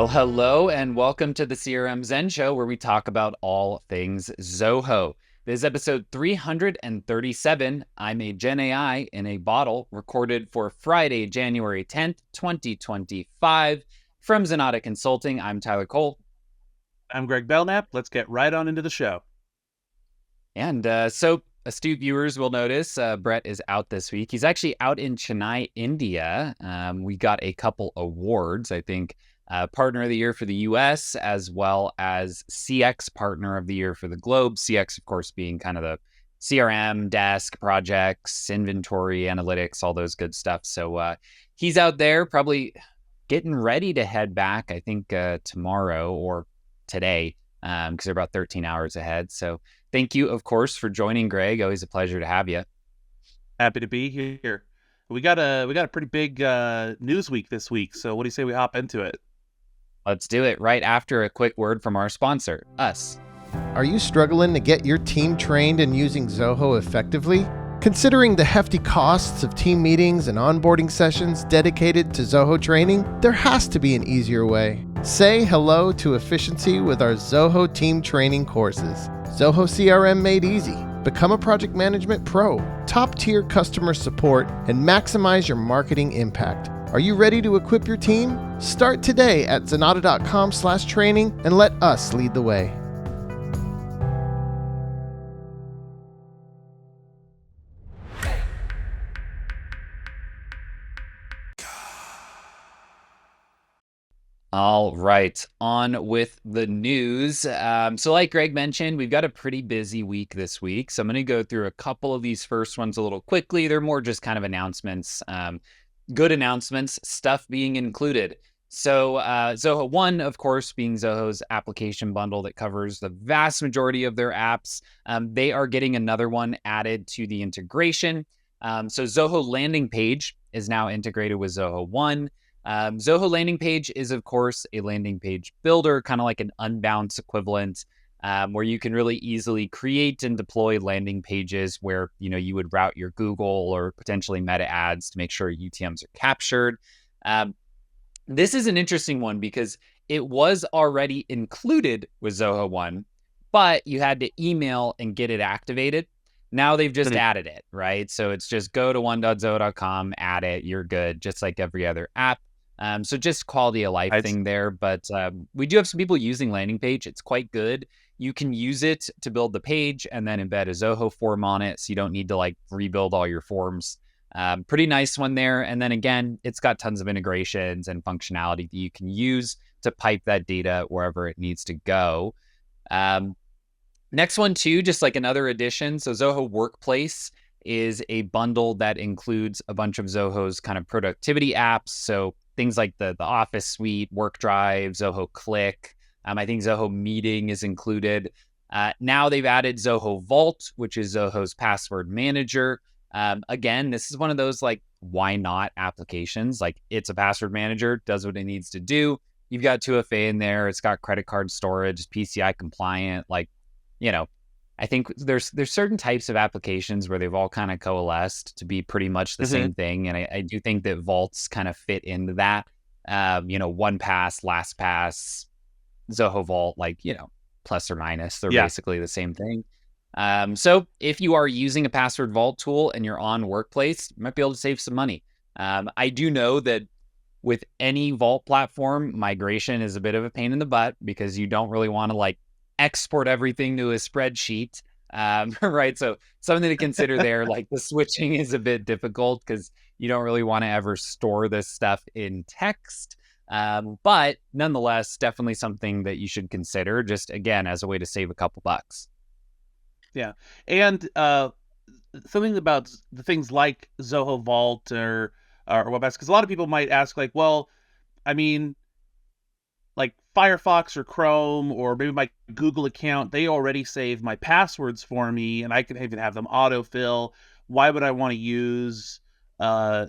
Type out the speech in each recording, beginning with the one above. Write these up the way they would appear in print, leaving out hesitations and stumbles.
Well, hello and welcome to the CRM Zen Show, where we talk about all things Zoho. This is episode 337. I'm a GenAI in a bottle, recorded for Friday, January 10th, 2025. From Zenatta Consulting, I'm Tyler Colt. I'm Greg Belnap. Let's get right on into the show. And so astute viewers will notice Brett is out this week. He's actually out in Chennai, India. We got a couple awards, I think. Partner of the Year for the US, as well as CX Partner of the Year for the globe. CX, of course, being kind of the CRM, desk, projects, inventory, analytics, all those good stuff. So he's out there probably getting ready to head back, I think, tomorrow or today, because they're about 13 hours ahead. So thank you, of course, for joining, Greg. Always a pleasure to have you. Happy to be here. We got a pretty big news week this week. So what do you say we hop into it? Let's do it right after a quick word from our sponsor, us. Are you struggling to get your team trained in using Zoho effectively? Considering the hefty costs of team meetings and onboarding sessions dedicated to Zoho training, there has to be an easier way. Say hello to efficiency with our Zoho team training courses. Zoho CRM made easy. Become a project management pro, top-tier customer support, and maximize your marketing impact. Are you ready to equip your team? Start today at zenatta.com/training and let us lead the way. All right, on with the news. So like Greg mentioned, we've got a pretty busy week this week. So I'm going to go through a couple of these first ones a little quickly. They're more just kind of announcements, good announcements, stuff being included. So Zoho One, of course, being Zoho's application bundle that covers the vast majority of their apps. They are getting another one added to the integration. So Zoho Landing Page is now integrated with Zoho One. Zoho Landing Page is, of course, a landing page builder, kind of like an Unbounce equivalent, where you can really easily create and deploy landing pages where, you would route your Google or potentially Meta ads to make sure UTMs are captured. This is an interesting one because it was already included with Zoho One, but you had to email and get it activated. Now they've just added it, right? So it's just go to one.zoho.com, add it, you're good, just like every other app. So just quality of life thing there. But we do have some people using landing page. It's quite good. You can use it to build the page and then embed a Zoho form on it. So you don't need to rebuild all your forms. Pretty nice one there. And then again, it's got tons of integrations and functionality that you can use to pipe that data wherever it needs to go. Next one too, just like another addition. So Zoho Workplace is a bundle that includes a bunch of Zoho's kind of productivity apps. So things like the Office Suite, OneDrive, Zoho Click. I think Zoho Meeting is included. Now they've added Zoho Vault, which is Zoho's password manager. Again, this is one of those why not applications. It's a password manager, does what it needs to do. You've got 2FA in there. It's got credit card storage, PCI compliant. I think there's certain types of applications where they've all kind of coalesced to be pretty much the same thing. And I do think that Vaults kind of fit into that. OnePass, LastPass, Zoho Vault, plus or minus, they're basically the same thing. So if you are using a password vault tool and you're on Workplace, you might be able to save some money. I do know that with any vault platform, migration is a bit of a pain in the butt because you don't really want to export everything to a spreadsheet, right? So something to consider there, the switching is a bit difficult because you don't really want to ever store this stuff in text. But nonetheless, definitely something that you should consider just, again, as a way to save a couple bucks. Yeah. And something about the things like Zoho Vault or WebEx, because a lot of people might ask Firefox or Chrome or maybe my Google account, they already save my passwords for me and I can even have them autofill. Why would I want to use, a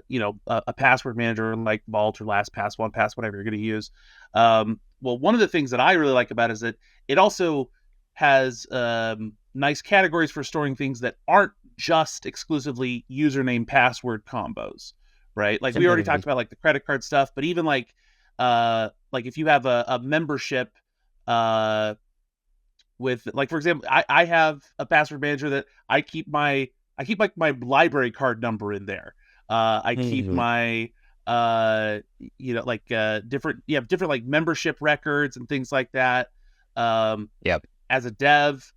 password manager like Vault or LastPass, OnePass, whatever you're going to use? Well, one of the things that I really like about it is that it also has nice categories for storing things that aren't just exclusively username password combos, right? We already talked about the credit card stuff, but even like if you have a membership with, like, for example, I have a password manager that I keep like my library card number in there. I keep my different like membership records and things like that. Yep. As a dev,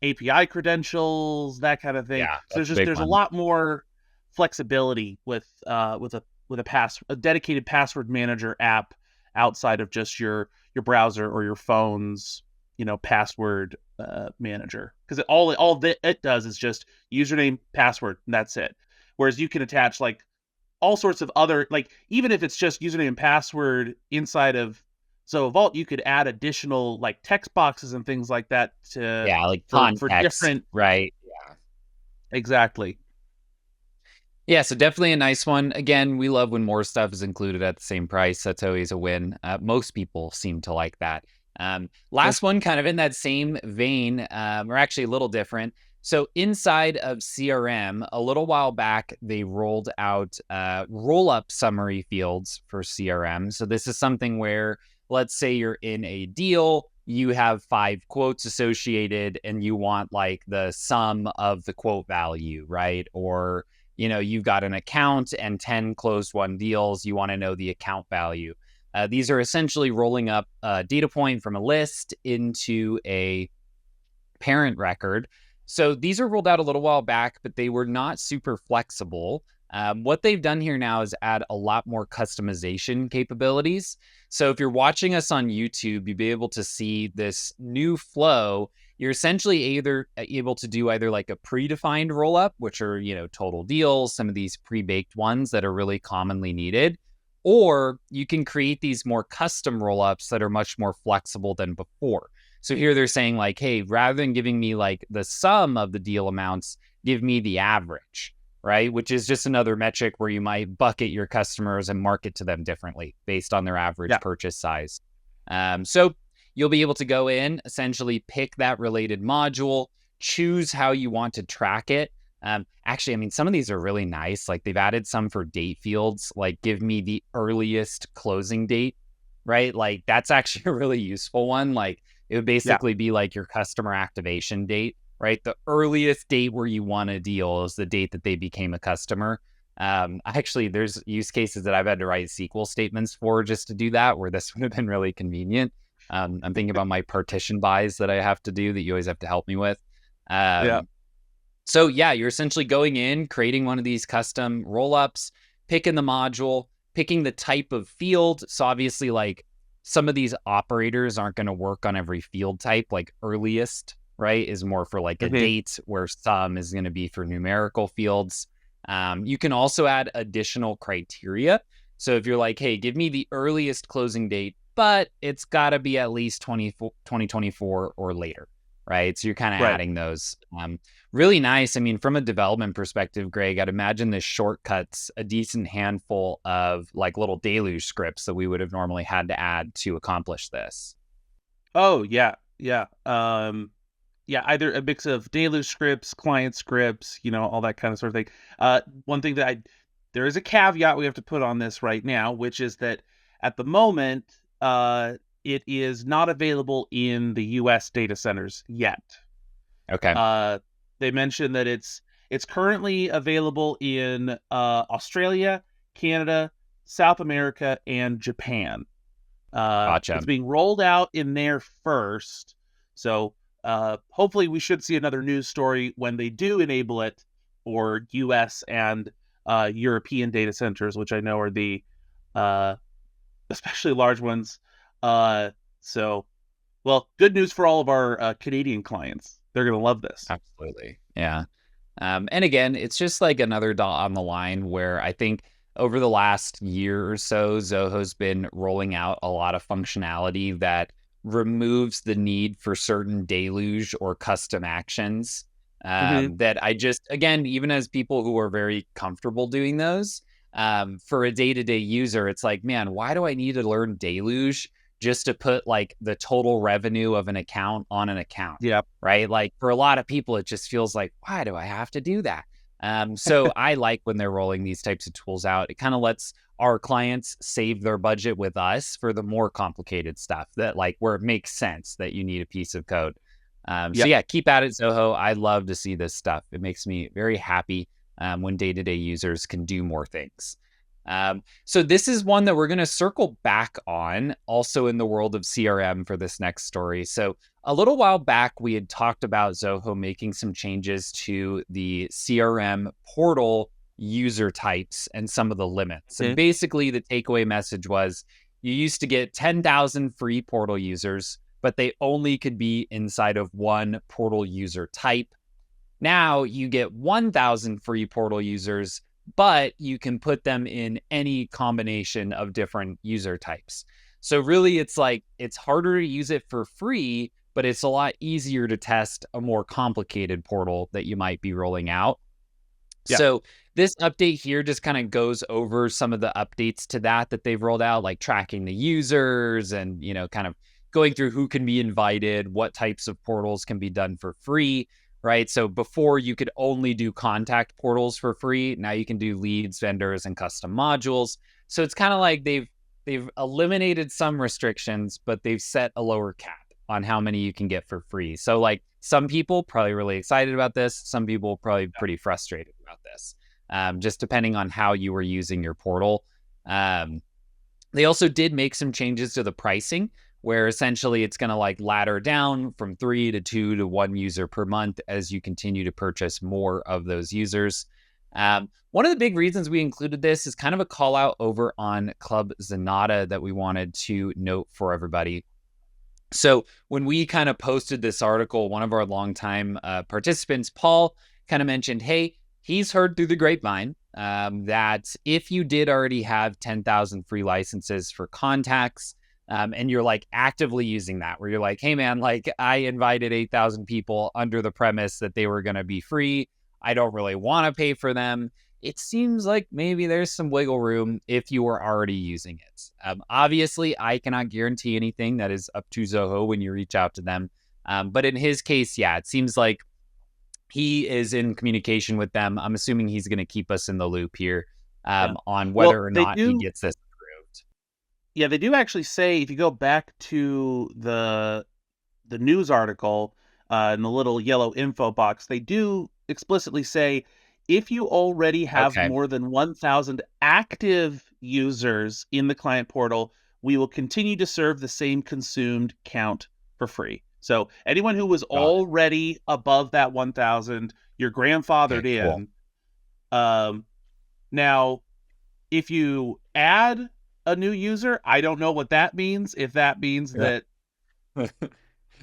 API credentials, that kind of thing. Yeah, So that's a big there's a one. lot more flexibility with a dedicated password manager app outside of just your browser or your phone's password manager, because all that it does is just username, password, and that's it. Whereas you can attach like all sorts of other, like, even if it's just username and password inside of Zoho Vault, you could add additional like text boxes and things like that to Yeah, like for context, different. right? Yeah. Exactly. Yeah, so definitely a nice one. Again, we love when more stuff is included at the same price. That's always a win. Most people seem to like that. Last one, kind of in that same vein, or actually a little different. So inside of CRM, a little while back, they rolled out roll-up summary fields for CRM. So this is something where, let's say you're in a deal, you have 5 quotes associated, and you want like the sum of the quote value, right? Or you've got an account and 10 closed won deals. You want to know the account value. These are essentially rolling up a data point from a list into a parent record. So these are rolled out a little while back, but they were not super flexible. What they've done here now is add a lot more customization capabilities. So if you're watching us on YouTube, you'll be able to see this new flow. You're essentially either able to do either like a predefined rollup, which are, total deals, some of these pre-baked ones that are really commonly needed, or you can create these more custom rollups that are much more flexible than before. So here they're saying like, hey, rather than giving me like the sum of the deal amounts, give me the average, right? Which is just another metric where you might bucket your customers and market to them differently based on their average purchase size. So you'll be able to go in, essentially pick that related module, choose how you want to track it. Actually, I mean, some of these are really nice. Like they've added some for date fields, like give me the earliest closing date, right? Like that's actually a really useful one. Like it would basically be like your customer activation date, right? The earliest date where you want a deal is the date that they became a customer. Actually, there's use cases that I've had to write SQL statements for just to do that, where this would have been really convenient. I'm thinking about my partition buys that I have to do that you always have to help me with. So yeah, you're essentially going in, creating one of these custom rollups, picking the module, picking the type of field. So obviously, like some of these operators aren't going to work on every field type. Like earliest, right, is more for like a date, where some is going to be for numerical fields. You can also add additional criteria. So if you're like, hey, give me the earliest closing date, but it's got to be at least 2024 or later, right? So you're kind of adding those. Really nice. I mean, from a development perspective, Greg, I'd imagine this shortcuts a decent handful of like little deluge scripts that we would have normally had to add to accomplish this. Oh, yeah. Yeah. Either a mix of deluge scripts, client scripts, all that kind of sort of thing. One thing that there is a caveat we have to put on this right now, which is that at the moment, it is not available in the US data centers yet. Okay. They mentioned that it's currently available in Australia, Canada, South America, and Japan. Gotcha. It's being rolled out in there first. So hopefully we should see another news story when they do enable it for US and European data centers, which I know are the especially large ones. So, well, good news for all of our Canadian clients. They're going to love this. Absolutely. Yeah. And again, it's just like another dot on the line where I think over the last year or so, Zoho's been rolling out a lot of functionality that removes the need for certain deluge or custom actions. That I just, again, even as people who are very comfortable doing those, for a day-to-day user, it's like, man, why do I need to learn deluge just to put like the total revenue of an account on an account? Yeah. Right. Like for a lot of people, it just feels like, why do I have to do that? So I like when they're rolling these types of tools out. It kind of lets our clients save their budget with us for the more complicated stuff that like where it makes sense that you need a piece of code. So yeah, keep at it, Zoho. I love to see this stuff. It makes me very happy when day-to-day users can do more things. So this is one that we're going to circle back on also in the world of CRM for this next story. So a little while back, we had talked about Zoho making some changes to the CRM portal user types and some of the limits. And basically the takeaway message was you used to get 10,000 free portal users, but they only could be inside of one portal user type. Now you get 1,000 free portal users, but you can put them in any combination of different user types. So really it's like, it's harder to use it for free, but it's a lot easier to test a more complicated portal that you might be rolling out. Yeah. So this update here just kind of goes over some of the updates to that they've rolled out, like tracking the users and, kind of going through who can be invited, what types of portals can be done for free, right? So before you could only do contact portals for free. Now you can do leads, vendors, and custom modules. So it's kind of like they've eliminated some restrictions, but they've set a lower cap on how many you can get for free. So like some people probably really excited about this. Some people probably pretty frustrated about this, just depending on how you were using your portal. They also did make some changes to the pricing where essentially it's going to like ladder down from 3 to 2 to 1 user per month as you continue to purchase more of those users. One of the big reasons we included this is kind of a call out over on Club Zenatta that we wanted to note for everybody. So when we kind of posted this article, one of our longtime participants, Paul, kind of mentioned, hey, he's heard through the grapevine that if you did already have 10,000 free licenses for contacts, and you're like actively using that, where you're like, hey man, like I invited 8,000 people under the premise that they were going to be free. I don't really want to pay for them. It seems like maybe there's some wiggle room if you were already using it. Obviously, I cannot guarantee anything. That is up to Zoho when you reach out to them. But in his case, yeah, it seems like he is in communication with them. I'm assuming he's going to keep us in the loop here on whether or not he gets this approved. Yeah, they do actually say, if you go back to the news article in the little yellow info box, they do explicitly say, if you already have more than 1,000 active users in the client portal, we will continue to serve the same consumed count for free. So anyone who was already above that 1,000, you're grandfathered in. Cool. Now, if you add a new user, I don't know what that means. If that means that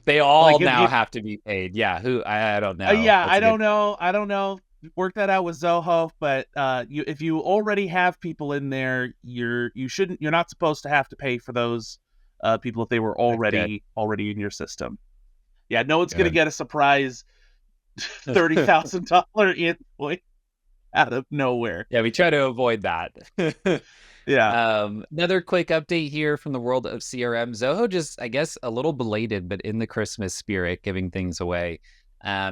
they all now have to be paid. Yeah, I don't know. I don't know. Work that out with Zoho, but if you already have people in there, you're not supposed to have to pay for those people if they were already in your system. Yeah, no one's gonna get a surprise $30,000 invoice out of nowhere. Yeah, we try to avoid that. Yeah. Another quick update here from the world of CRM. Zoho just, I guess, a little belated, but in the Christmas spirit, giving things away.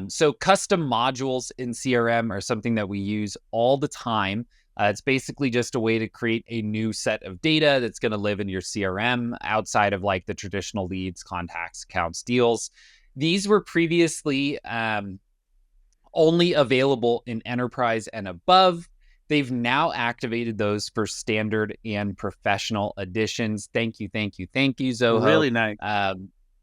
So custom modules in CRM are something that we use all the time. It's basically just a way to create a new set of data that's going to live in your CRM outside of like the traditional leads, contacts, accounts, deals. These were previously only available in enterprise and above. They've now activated those for standard and professional editions. Thank you, Zoho. Really nice.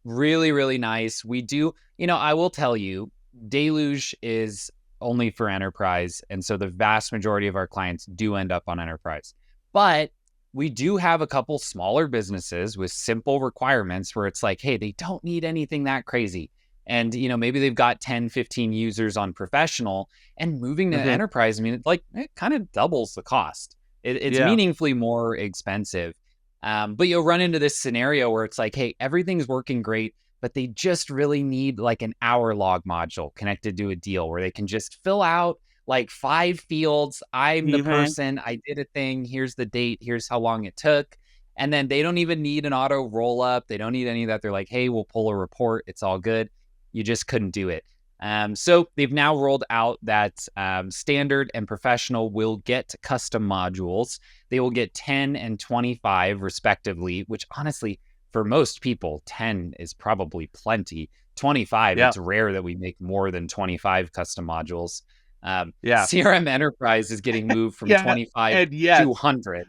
Really, really nice. We do, I will tell you, Deluge is only for enterprise. And so the vast majority of our clients do end up on enterprise. But we do have a couple smaller businesses with simple requirements where it's like, hey, they don't need anything that crazy. And, maybe they've got 10, 15 users on professional, and moving to enterprise, it kind of doubles the cost. It's meaningfully more expensive. But you'll run into this scenario where it's like, hey, everything's working great, but they just really need like an hour log module connected to a deal where they can just fill out like 5 fields. I'm the person, I did a thing, here's the date, here's how long it took. And then they don't even need an auto roll up. They don't need any of that. They're like, hey, we'll pull a report. It's all good. You just couldn't do it. So they've now rolled out that standard and professional will get custom modules. They will get 10 and 25 respectively, which honestly, for most people, 10 is probably plenty. 25, Yeah. it's rare that we make more than 25 custom modules. Yeah. CRM Enterprise is getting moved from Yeah, 25 and yes. to 100.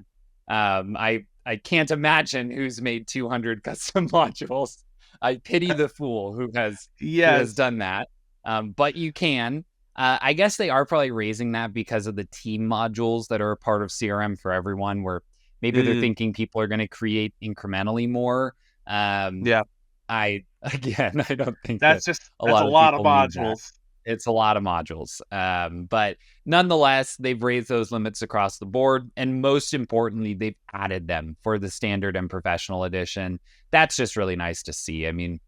I can't imagine who's made 200 custom modules. I pity the fool who has done that. But you can. I guess they are probably raising that because of the team modules that are a part of CRM for everyone, where maybe they're thinking people are going to create incrementally more. I don't think that's a lot of modules. It's a lot of modules. But nonetheless, they've raised those limits across the board. And most importantly, they've added them for the standard and professional edition. That's just really nice to see. I mean,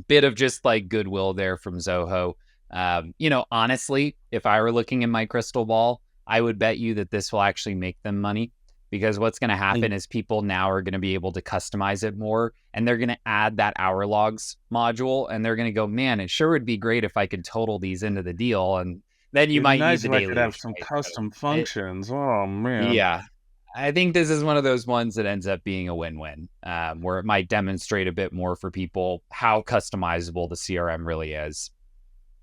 bit of just like goodwill there from Zoho. Honestly, if I were looking in my crystal ball, I would bet you that this will actually make them money, because what's going to happen is people now are going to be able to customize it more, and they're going to add that hour logs module, and they're going to go, man, it sure would be great if I could total these into the deal. And then you might need the daily. I could have some custom functions. Oh man. Yeah. I think this is one of those ones that ends up being a win-win, where it might demonstrate a bit more for people how customizable the CRM really is.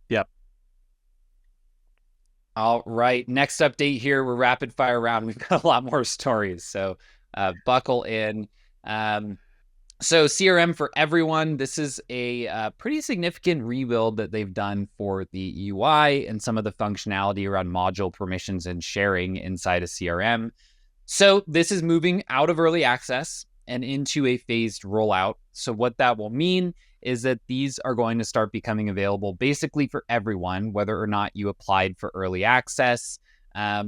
Yep. All right. Next update here. We're rapid fire round. We've got a lot more stories, so buckle in. So CRM for everyone. This is a pretty significant rebuild that they've done for the UI and some of the functionality around module permissions and sharing inside of CRM. So this is moving out of early access and into a phased rollout. So what that will mean is that these are going to start becoming available basically for everyone, whether or not you applied for early access,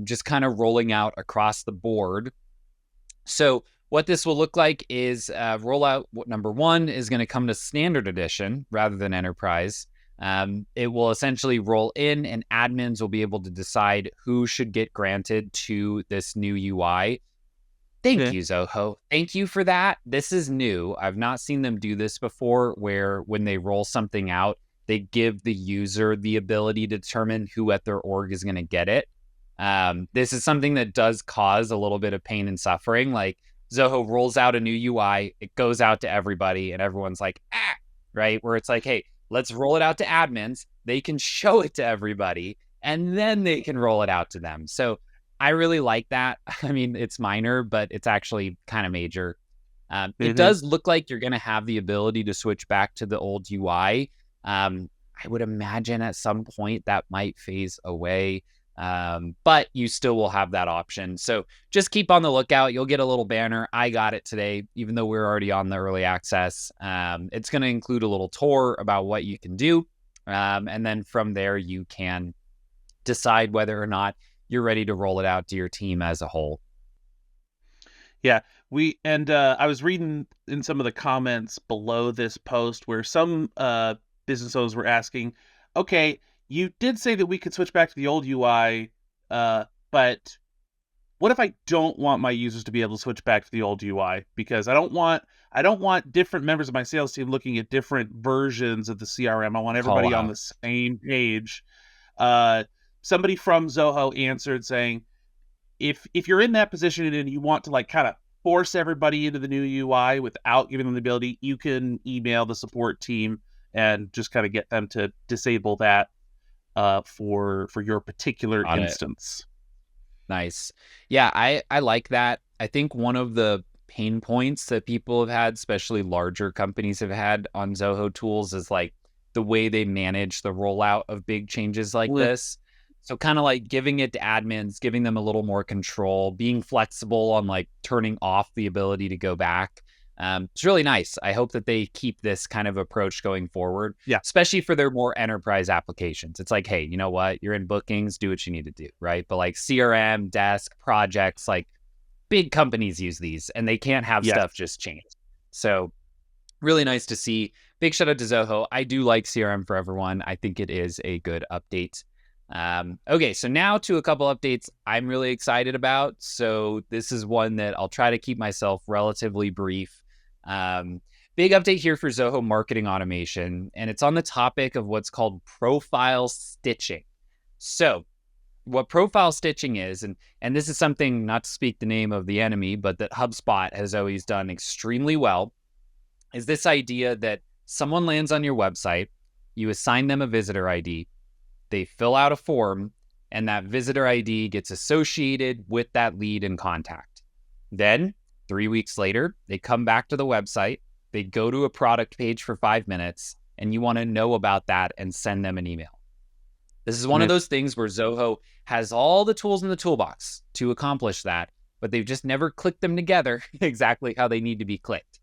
just kind of rolling out across the board. So what this will look like is rollout number 1 is going to come to standard edition rather than enterprise. It will essentially roll in, and admins will be able to decide who should get granted to this new UI. Thank you, Zoho. Thank you for that. This is new. I've not seen them do this before, where when they roll something out, they give the user the ability to determine who at their org is going to get it. This is something that does cause a little bit of pain and suffering. Like, Zoho rolls out a new UI, it goes out to everybody, and everyone's like, right? Where it's like, hey, let's roll it out to admins. They can show it to everybody, and then they can roll it out to them. So I really like that. I mean, it's minor, but it's actually kind of major. It does look like you're going to have the ability to switch back to the old UI. I would imagine at some point that might phase away, but you still will have that option. So just keep on the lookout. You'll get a little banner. I got it today, even though we're already on the early access. It's going to include a little tour about what you can do. And then from there, you can decide whether or not you're ready to roll it out to your team as a whole. Yeah, I was reading in some of the comments below this post where some business owners were asking, okay, you did say that we could switch back to the old UI, but what if I don't want my users to be able to switch back to the old UI? Because I don't want different members of my sales team looking at different versions of the CRM. I want everybody on the same page. Somebody from Zoho answered saying, if you're in that position and you want to like kind of force everybody into the new UI without giving them the ability, you can email the support team and just kind of get them to disable that for your particular instance. Nice. Yeah, I like that. I think one of the pain points that people have had, especially larger companies have had on Zoho tools, is like the way they manage the rollout of big changes like this. So kind of like giving it to admins, giving them a little more control, being flexible on like turning off the ability to go back. It's really nice. I hope that they keep this kind of approach going forward, especially for their more enterprise applications. It's like, hey, you know what? You're in bookings, do what you need to do, right? But like CRM, desk, projects, like big companies use these and they can't have stuff just change. So really nice to see. Big shout out to Zoho. I do like CRM for everyone. I think it is a good update. Okay, so now to a couple updates I'm really excited about. So this is one that I'll try to keep myself relatively brief. big update here for Zoho marketing automation, and it's on the topic of what's called profile stitching. So what profile stitching is, and this is something, not to speak the name of the enemy, but that HubSpot has always done extremely well, is this idea that someone lands on your website, you assign them a visitor ID, they fill out a form, and that visitor ID gets associated with that lead and contact. Then 3 weeks later, they come back to the website, they go to a product page for 5 minutes, and you want to know about that and send them an email. This is one of those things where Zoho has all the tools in the toolbox to accomplish that, but they've just never clicked them together exactly how they need to be clicked.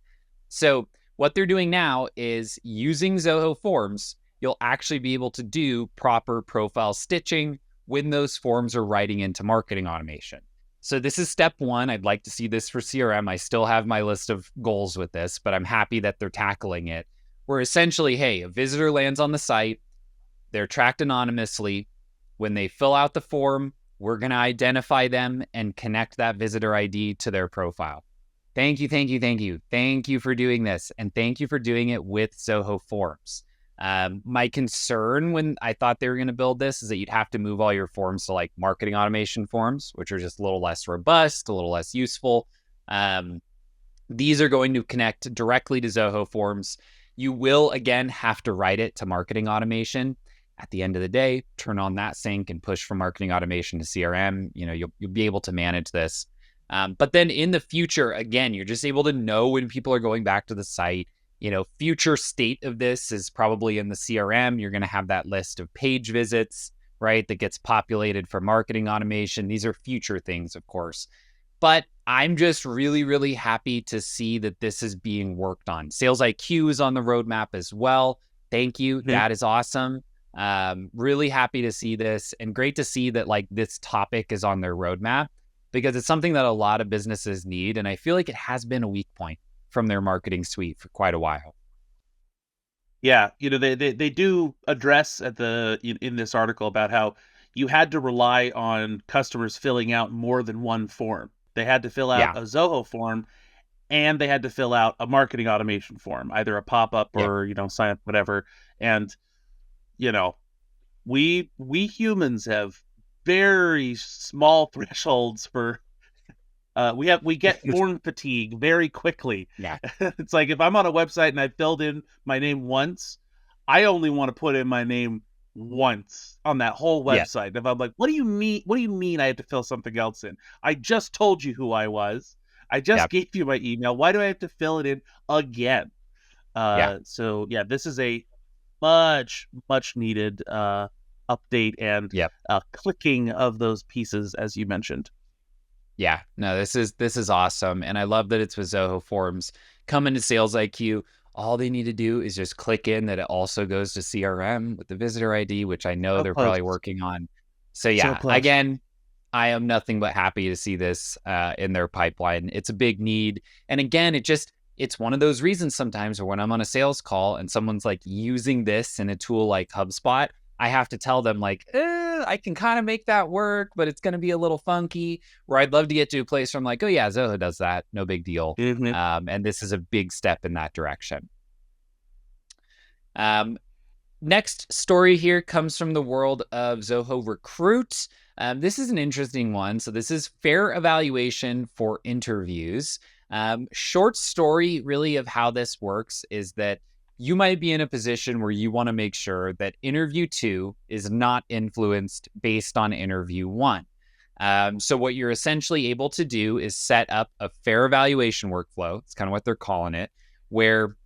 So what they're doing now is using Zoho Forms, you'll actually be able to do proper profile stitching when those forms are writing into marketing automation. So this is step one. I'd like to see this for CRM. I still have my list of goals with this, but I'm happy that they're tackling it. Where essentially, hey, a visitor lands on the site, they're tracked anonymously. When they fill out the form, we're going to identify them and connect that visitor ID to their profile. Thank you, thank you, thank you. Thank you for doing this. And thank you for doing it with Zoho Forms. My concern when I thought they were going to build this is that you'd have to move all your forms to like marketing automation forms, which are just a little less robust, a little less useful. These are going to connect directly to Zoho Forms. You will, again, have to write it to marketing automation. At the end of the day, turn on that sync and push from marketing automation to CRM. You'll be able to manage this. But then in the future, again, you're just able to know when people are going back to the site. Future state of this is probably in the CRM. You're going to have that list of page visits, right, that gets populated for marketing automation. These are future things, of course. But I'm just really, really happy to see that this is being worked on. Sales IQ is on the roadmap as well. Thank you. Mm-hmm. That is awesome. Really happy to see this, and great to see that like this topic is on their roadmap, because it's something that a lot of businesses need. And I feel like it has been a weak point from their marketing suite for quite a while. Yeah, they do address in this article about how you had to rely on customers filling out more than one form. They had to fill out a Zoho form, and they had to fill out a marketing automation form, either a pop-up or sign up, whatever. And we humans have very small thresholds for we get form fatigue very quickly. Yeah. It's like if I'm on a website and I filled in my name once, I only want to put in my name once on that whole website. Yeah. If I'm like, what do you mean? What do you mean I have to fill something else in? I just told you who I was. I just gave you my email. Why do I have to fill it in again? So this is a much needed update and clicking of those pieces, as you mentioned. Yeah, no, this is awesome. And I love that it's with Zoho Forms. Coming to Sales IQ, all they need to do is just click in that it also goes to CRM with the visitor ID, which I know they're probably working on. So again, I am nothing but happy to see this in their pipeline. It's a big need. And again, it's one of those reasons sometimes where when I'm on a sales call and someone's like using this in a tool like HubSpot, I have to tell them like, I can kind of make that work, but it's going to be a little funky. Where I'd love to get to a place where I'm like, oh yeah, Zoho does that. No big deal. Mm-hmm. And this is a big step in that direction. Next story here comes from the world of Zoho Recruit. This is an interesting one. So this is fair evaluation for interviews. Short story really of how this works is that you might be in a position where you want to make sure that interview 2 is not influenced based on interview 1. So what you're essentially able to do is set up a fair evaluation workflow. It's kind of what they're calling it, where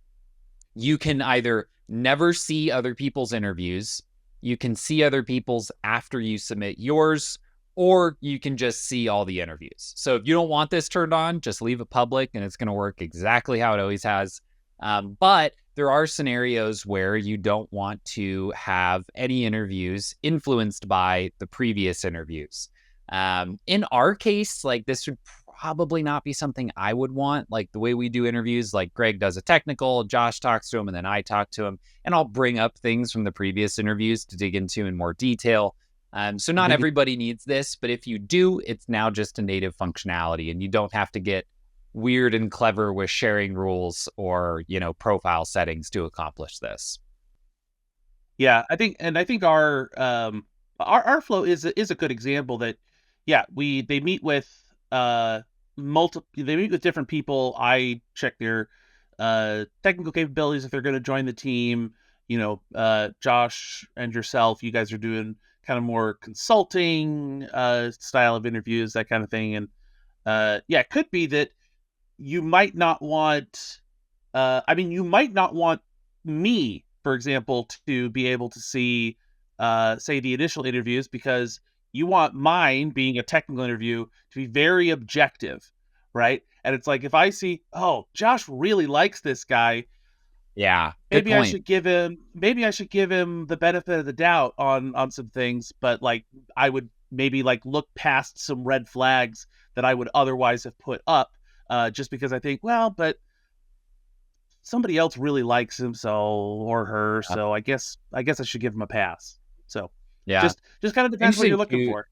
you can either never see other people's interviews, you can see other people's after you submit yours, or you can just see all the interviews. So if you don't want this turned on, just leave it public and it's going to work exactly how it always has. But there are scenarios where you don't want to have any interviews influenced by the previous interviews. In our case, like this would probably not be something I would want. Like the way we do interviews, like Greg does a technical, Josh talks to him, and then I talk to him, and I'll bring up things from the previous interviews to dig into in more detail. So not everybody needs this, but if you do, it's now just a native functionality, and you don't have to get weird and clever with sharing rules or, profile settings to accomplish this. Yeah, I think our flow is a good example that, yeah, they meet with different people. I check their technical capabilities if they're going to join the team. Josh and yourself, you guys are doing kind of more consulting style of interviews, that kind of thing. And yeah, it could be that you might not want you might not want me, for example, to be able to see, say, the initial interviews, because you want mine, being a technical interview, to be very objective, right? And it's like, if I see, oh, Josh really likes this guy, Yeah, good maybe I point. should give him the benefit of the doubt on some things, but like I would maybe like look past some red flags that I would otherwise have put up, just because I think, well, but somebody else really likes him, or her, Yeah. so I should give him a pass. So Yeah. just kind of depends what Interesting you're looking too. for.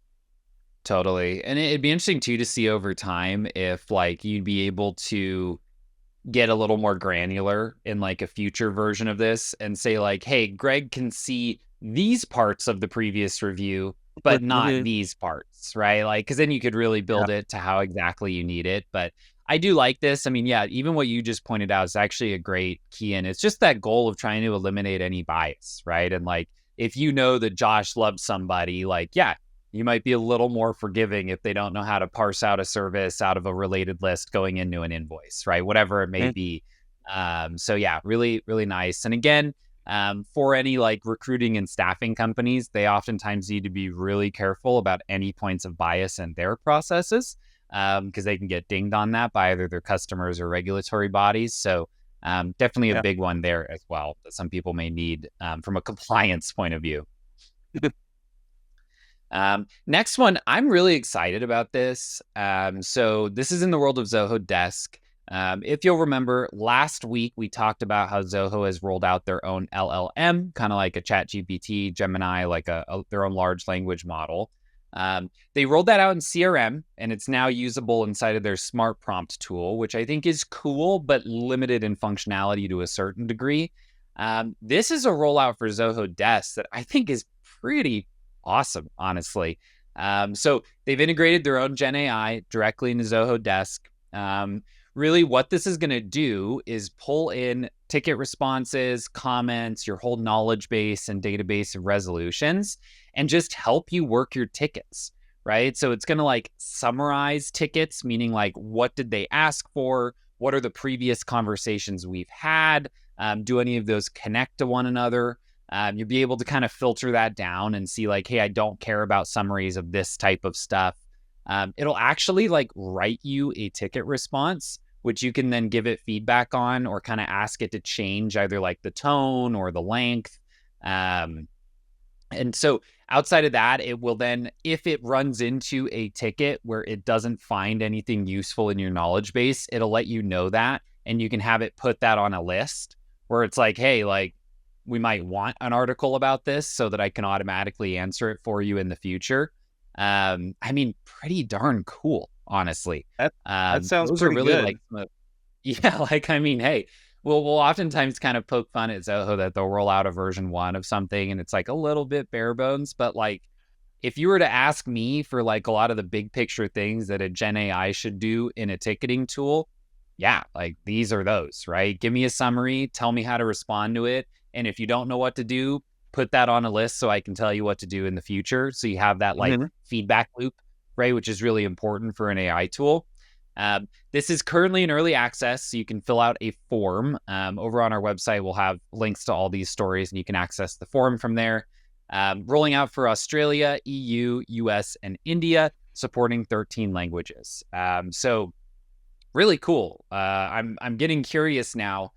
Totally. And it'd be interesting too to see over time if like you'd be able to get a little more granular in like a future version of this and say like, hey, Greg can see these parts of the previous review, but not Mhm. these parts, right? Like, because then you could really Yeah. build it to how exactly you need it. But I do like this. I mean, yeah, even what you just pointed out is actually a great key. And it's just that goal of trying to eliminate any bias, right? And like, if you know that Josh loves somebody, like, yeah, you might be a little more forgiving if they don't know how to parse out a service out of a related list going into an invoice, right? Whatever it may Mhm. be. So yeah, really, really nice. And again, for any like recruiting and staffing companies, they oftentimes need to be really careful about any points of bias in their processes, because they can get dinged on that by either their customers or regulatory bodies. So definitely a Yeah. big one there as well that some people may need from a compliance point of view. Next one, I'm really excited about this. So this is in the world of Zoho Desk. If you'll remember, last week we talked about how Zoho has rolled out their own LLM, kind of like a ChatGPT, Gemini, like their own large language model. They rolled that out in CRM, and it's now usable inside of their Smart Prompt tool, which I think is cool, but limited in functionality to a certain degree. This is a rollout for Zoho Desk that I think is pretty awesome, honestly. So they've integrated their own GenAI directly into Zoho Desk. Really, what this is going to do is pull in ticket responses, comments, your whole knowledge base and database of resolutions, and just help you work your tickets, right? So it's going to like summarize tickets, meaning like what did they ask for? What are the previous conversations we've had? Do any of those connect to one another? You'll be able to kind of filter that down and see like, hey, I don't care about summaries of this type of stuff. It'll actually like write you a ticket response, which you can then give it feedback on or kind of ask it to change either like the tone or the length. And so outside of that, it will then, if it runs into a ticket where it doesn't find anything useful in your knowledge base, it'll let you know that. And you can have it put that on a list where it's like, hey, like, we might want an article about this so that I can automatically answer it for you in the future. I mean, pretty darn cool, honestly. That sounds Those are pretty really good. like, yeah, like, I mean, hey, we'll oftentimes kind of poke fun at Zoho that they'll roll out a version 1 of something and it's like a little bit bare bones, but like, if you were to ask me for like a lot of the big picture things that a Gen AI should do in a ticketing tool, yeah, like these are those, right? Give me a summary, tell me how to respond to it. And if you don't know what to do, put that on a list so I can tell you what to do in the future. So you have that like Mhm. feedback loop, right? Which is really important for an AI tool. This is currently in early access, so you can fill out a form. Over on our website, we'll have links to all these stories, and you can access the form from there. Rolling out for Australia, EU, US, and India, supporting 13 languages. So really cool. I'm getting curious now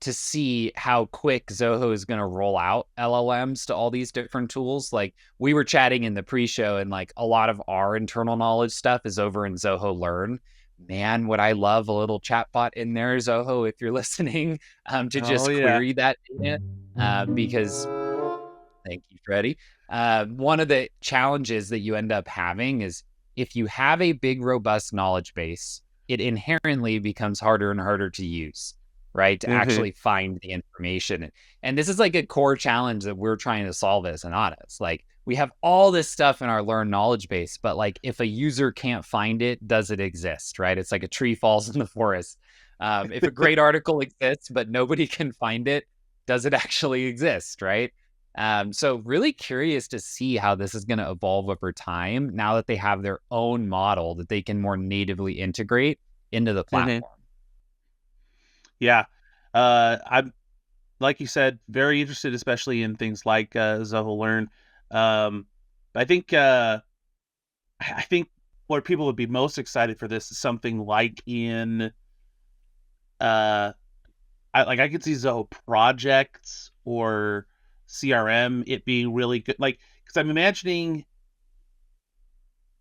to see how quick Zoho is going to roll out LLMs to all these different tools. Like we were chatting in the pre-show, and like a lot of our internal knowledge stuff is over in Zoho Learn. Man, would I love a little chatbot in there, Zoho, if you're listening, to Oh just yeah. query that data, because thank you, Freddie. One of the challenges that you end up having is if you have a big, robust knowledge base, it inherently becomes harder and harder to use, right? To actually find the information. And this is like a core challenge that we're trying to solve as Zenatta. It's like we have all this stuff in our learned knowledge base, but like if a user can't find it, does it exist, right? It's like a tree falls in the forest. If a great article exists, but nobody can find it, does it actually exist, right? So really curious to see how this is going to evolve over time now that they have their own model that they can more natively integrate into the platform. Yeah. I'm, like you said, very interested, especially in things like Zoho Learn. I think what people would be most excited for this is something like in I could see Zoho projects or CRM it being really good. Like, because I'm imagining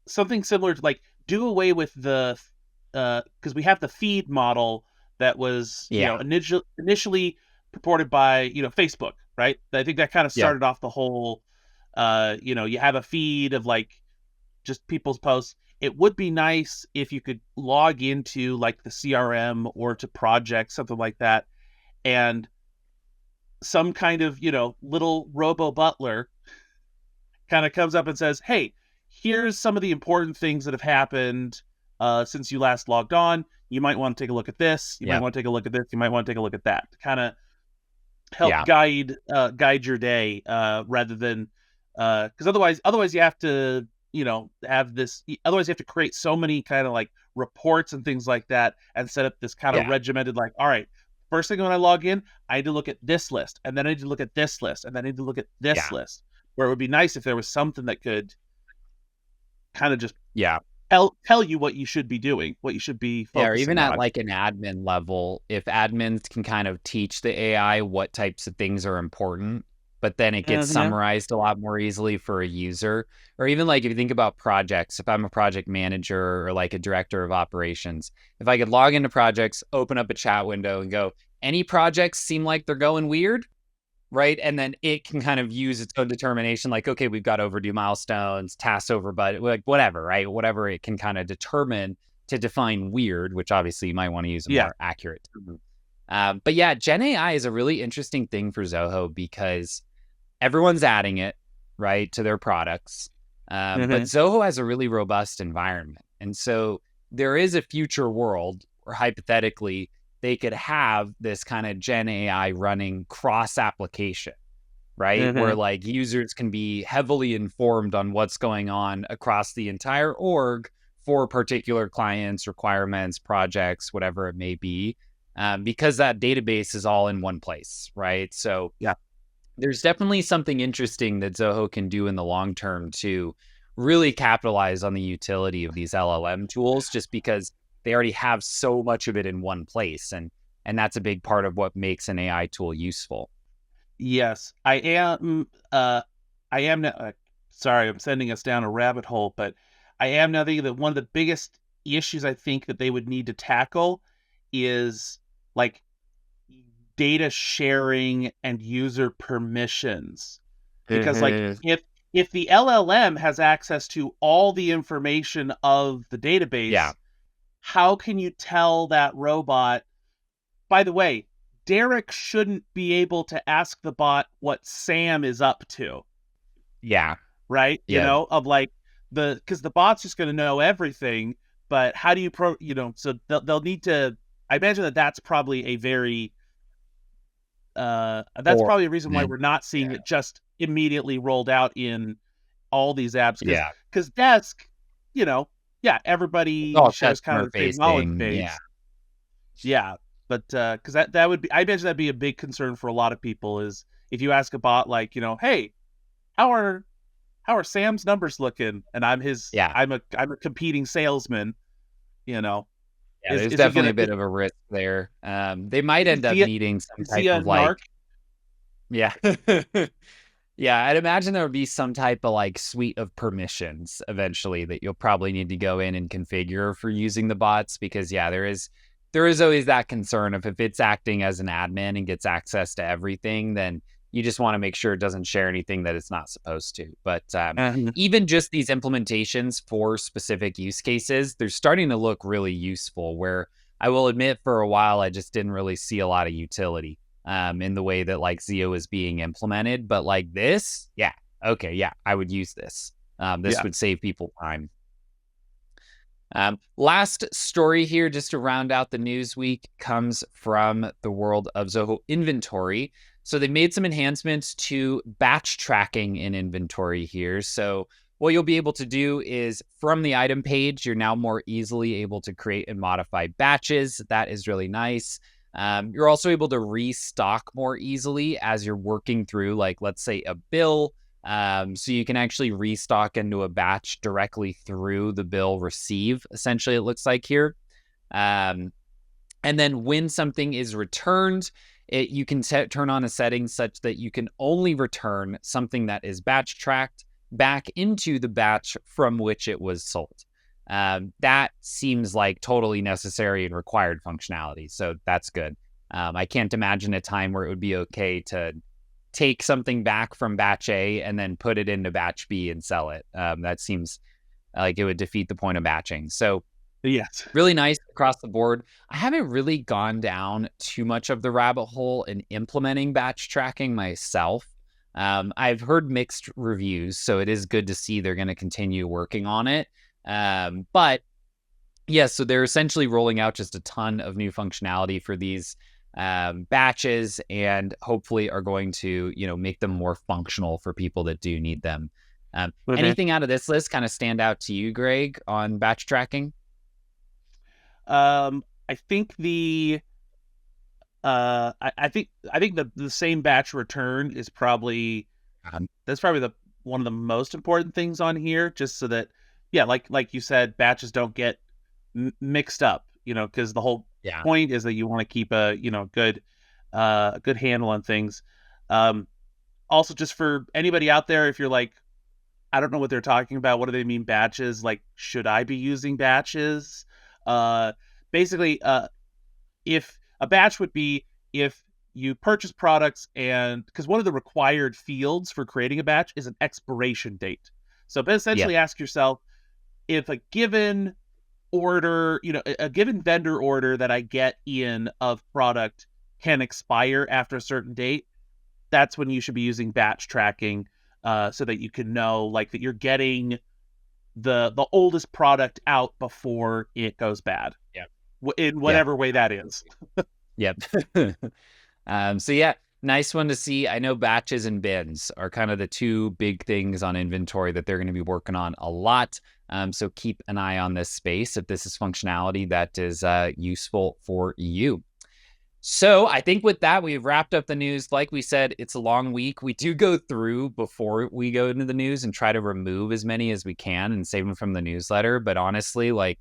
something similar to like do away with the because we have the feed model that was initially purported by Facebook, right? I think that kind of started off the whole you have a feed of like just people's posts. It would be nice if you could log into like the CRM or to projects, something like that, and some kind of little robo butler kind of comes up and says, hey, here's some of the important things that have happened since you last logged on. You might want to take a look at this. You might want to take a look at this. You might want to take a look at that. Kind of help guide your day rather than because otherwise you have to have this. Otherwise you have to create so many kind of like reports and things like that and set up this kind of regimented like, all right, first thing when I log in, I need to look at this list, and then I need to look at this list, and then I need to look at this list. Where it would be nice if there was something that could kind of just tell you what you should be doing, what you should be focusing on. Or even at like an admin level, if admins can kind of teach the AI what types of things are important, but then it gets summarized a lot more easily for a user. Or even like if you think about projects, if I'm a project manager or like a director of operations, if I could log into projects, open up a chat window and go, any projects seem like they're going weird, right? And then it can kind of use its own determination, like, okay, we've got overdue milestones, tasks over budget, like whatever, right? Whatever it can kind of determine to define weird, which obviously you might want to use a more accurate term. But yeah, Gen AI is a really interesting thing for Zoho because everyone's adding it, right, to their products. But Zoho has a really robust environment. And so there is a future world where hypothetically they could have this kind of Gen AI running cross application, right? Where like users can be heavily informed on what's going on across the entire org for particular clients, requirements, projects, whatever it may be, because that database is all in one place, right? So there's definitely something interesting that Zoho can do in the long term to really capitalize on the utility of these LLM tools, just because they already have so much of it in one place. And that's a big part of what makes an AI tool useful. Yes, I am. Sorry, I'm sending us down a rabbit hole, but I am now thinking that one of the biggest issues I think that they would need to tackle is like data sharing and user permissions. Because like if the LLM has access to all the information of the database, how can you tell that robot, by the way, Derek shouldn't be able to ask the bot what Sam is up to? Right? Of like because the bot's just going to know everything, but how do you so they'll need to, I imagine that's probably a very that's probably a reason why we're not seeing it just immediately rolled out in all these apps. Because Desk, everybody shares kind of the same knowledge base. But because that would be, I imagine that'd be a big concern for a lot of people is if you ask a bot like, hey, how are Sam's numbers looking? And I'm his, I'm a competing salesman, there's definitely a bit of a risk there. They might end up needing some type of like, I'd imagine there would be some type of like suite of permissions eventually that you'll probably need to go in and configure for using the bots, because there is always that concern of if it's acting as an admin and gets access to everything, then You just want to make sure it doesn't share anything that it's not supposed to. But Mhm. even just these implementations for specific use cases, they're starting to look really useful, where I will admit for a while, I just didn't really see a lot of utility in the way that like Zio is being implemented. But like this, yeah, okay, yeah, I would use this. This Yeah. would save people time. Last story here, just to round out the news week, comes from the world of Zoho inventory. So they made some enhancements to batch tracking in inventory here. So what you'll be able to do is from the item page, you're now more easily able to create and modify batches. That is really nice. You're also able to restock more easily as you're working through, like, let's say a bill. So you can actually restock into a batch directly through the bill receive, essentially, it looks like here. And then when something is returned, you can turn on a setting such that you can only return something that is batch tracked back into the batch from which it was sold. That seems like totally necessary and required functionality, so that's good. I can't imagine a time where it would be okay to take something back from batch A and then put it into batch B and sell it. That seems like it would defeat the point of batching. So Yes. really nice across the board. I haven't really gone down too much of the rabbit hole in implementing batch tracking myself. I've heard mixed reviews, so it is good to see they're going to continue working on it. But yeah, so they're essentially rolling out just a ton of new functionality for these batches, and hopefully are going to, make them more functional for people that do need them. Anything out of this list kind of stand out to you, Greg, on batch tracking? I think I think the same batch return is probably that's probably the one of the most important things on here, just so that, yeah, like you said, batches don't get mixed up, because the whole Yeah. point is that you want to keep a good handle on things. Also, just for anybody out there, if you're like, I don't know what they're talking about, what do they mean batches? Like, should I be using batches? Basically, if a batch would be if you purchase products, and because one of the required fields for creating a batch is an expiration date. So Yeah. essentially ask yourself, if a given order, a given vendor order that I get in of product can expire after a certain date, that's when you should be using batch tracking, so that you can know, like, that you're getting the oldest product out before it goes bad, Yeah. in Yeah. whatever way that is. Yep. So yeah, nice one to see. I know batches and bins are kind of the two big things on inventory that they're going to be working on a lot. So keep an eye on this space if this is functionality that is useful for you. So I think with that, we've wrapped up the news. Like we said, it's a long week. We do go through before we go into the news and try to remove as many as we can and save them from the newsletter. But honestly, like,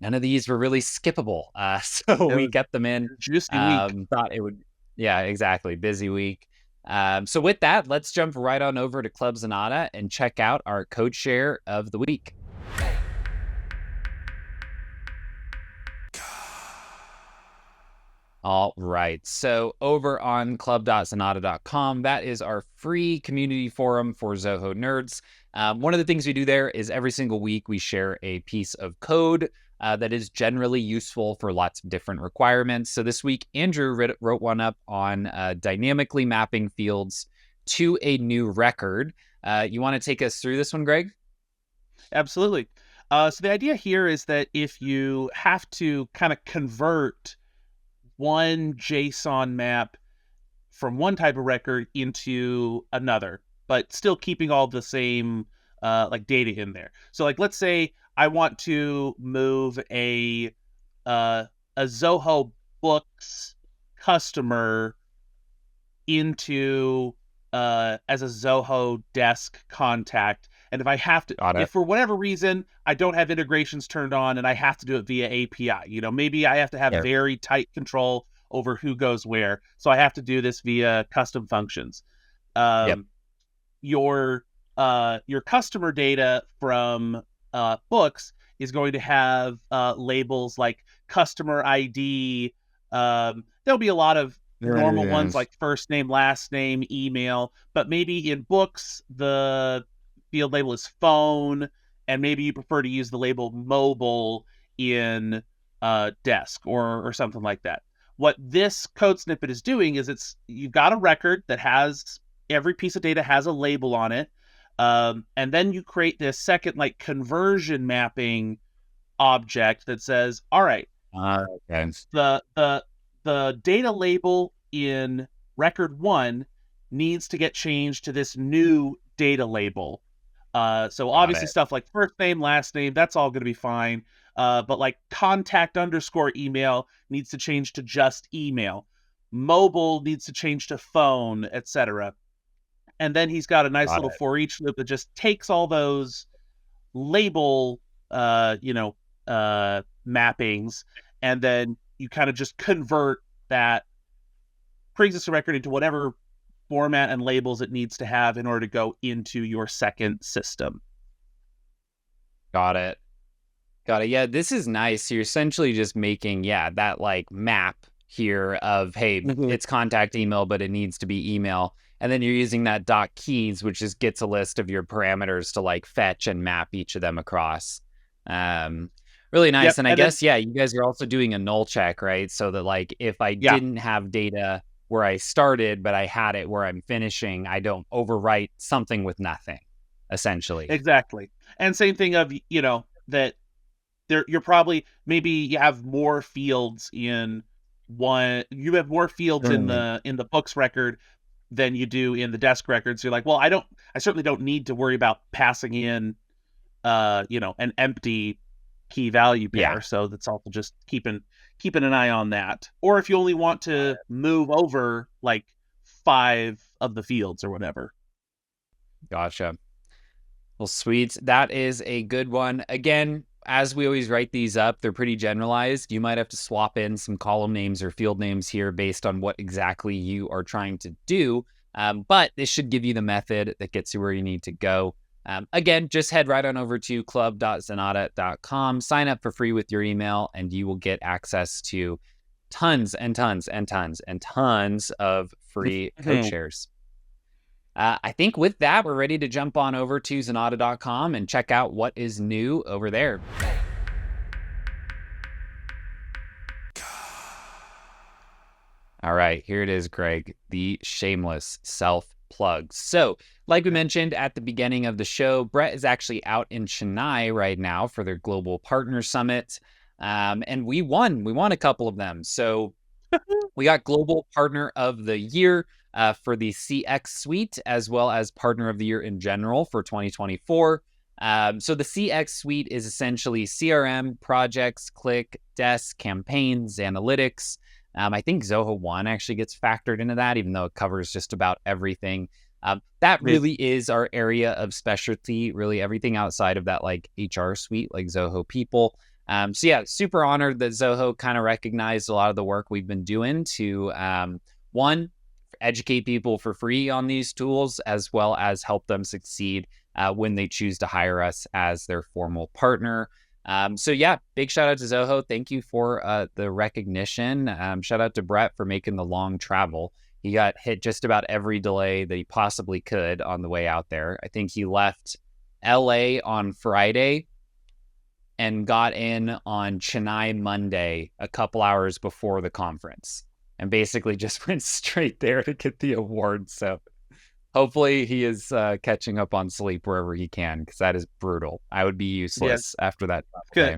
none of these were really skippable. So It we was get them in. a juicy week. Thought it would, yeah, exactly. Busy week. So with that, let's jump right on over to Club Zenatta and check out our code share of the week. All right. So over on club.zenatta.com, that is our free community forum for Zoho nerds. One of the things we do there is every single week we share a piece of code that is generally useful for lots of different requirements. So this week, Andrew wrote one up on dynamically mapping fields to a new record. You want to take us through this one, Greg? Absolutely. So the idea here is that if you have to kind of convert one JSON map from one type of record into another, but still keeping all the same like data in there. So, like, let's say I want to move a Zoho Books customer into as a Zoho desk contact. And if I have to, Got it. if for whatever reason I don't have integrations turned on and I have to do it via API, maybe I have to have Yeah. very tight control over who goes where. So I have to do this via custom functions. Yep. Your customer data from books is going to have labels like customer ID. There'll be a lot of There it normal ones is. like first name, last name, email, but maybe in books, the field label is phone, and maybe you prefer to use the label mobile in desk or something like that. What this code snippet is doing is you've got a record that has every piece of data has a label on it. And then you create this second like conversion mapping object that says, all right, Okay. the data label in record 1 needs to get changed to this new data label. So Got obviously it. stuff like first name, last name, that's all going to be fine. But like contact underscore email needs to change to just email. Mobile needs to change to phone, etc. And then he's got a nice Got little it. for each loop that just takes all those label, mappings, and then you kind of just convert that pre-existing record into whatever format and labels it needs to have in order to go into your second system. Got it. Got it. Yeah, this is nice. You're essentially just making, that like map here of, hey, it's contact email, but it needs to be email. And then you're using that dot keys, which just gets a list of your parameters to like fetch and map each of them across. Really nice. Yep. And I And then guess, you guys are also doing a null check, right? So that like if I yeah, didn't have data where I started, but I had it where I'm finishing, I don't overwrite something with nothing, essentially. exactly. And same thing of, that you're probably, maybe you have more fields in you have more fields in Mm. the books record than you do in the desk record. So you're like, well, I certainly don't need to worry about passing in an empty key value Yeah. pair. So that's also just keeping an eye on that. Or if you only want to move over like 5 of the fields or whatever. Gotcha. Well, sweet. That is a good one. Again, as we always write these up, they're pretty generalized. You might have to swap in some column names or field names here based on what exactly you are trying to do. But this should give you the method that gets you where you need to go. Again, just head right on over to club.zenatta.com, sign up for free with your email, and you will get access to tons and tons and tons and tons of free code shares. I think with that, we're ready to jump on over to Zenatta.com and check out what is new over there. All right, here it is, Greg, the shameless self-plug. So, like we mentioned at the beginning of the show, Brett is actually out in Chennai right now for their Global Partner Summit. And we won a couple of them. So we got Global Partner of the Year for the CX Suite, as well as Partner of the Year in general for 2024. So the CX Suite is essentially CRM, projects, click, desk, campaigns, analytics. I think Zoho One actually gets factored into that, even though it covers just about everything. That really is our area of specialty, really everything outside of that like HR suite, like Zoho People. So yeah, super honored that Zoho kind of recognized a lot of the work we've been doing to, one, educate people for free on these tools, as well as help them succeed when they choose to hire us as their formal partner. So yeah, big shout out to Zoho. Thank you for the recognition. Shout out to Brett for making the long travel. He got hit just about every delay that he possibly could on the way out there. I think he left LA on Friday and got in on Chennai Monday a couple hours before the conference, and basically just went straight there to get the award. So hopefully he is catching up on sleep wherever he can, because that is brutal. I would be useless after that day.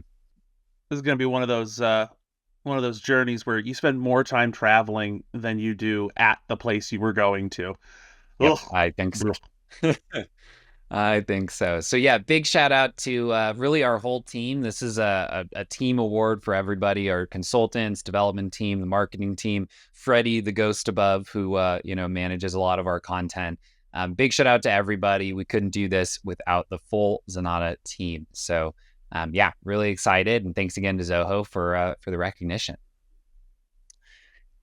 This is going to be one of those journeys where you spend more time traveling than you do at the place you were going to. Yep, I think so. I think so. So yeah, big shout out to really our whole team. This is a team award for everybody, our consultants, development team, the marketing team, Freddie, the ghost above, who manages a lot of our content. Big shout out to everybody. We couldn't do this without the full Zenatta team. So yeah, really excited. And thanks again to Zoho for the recognition.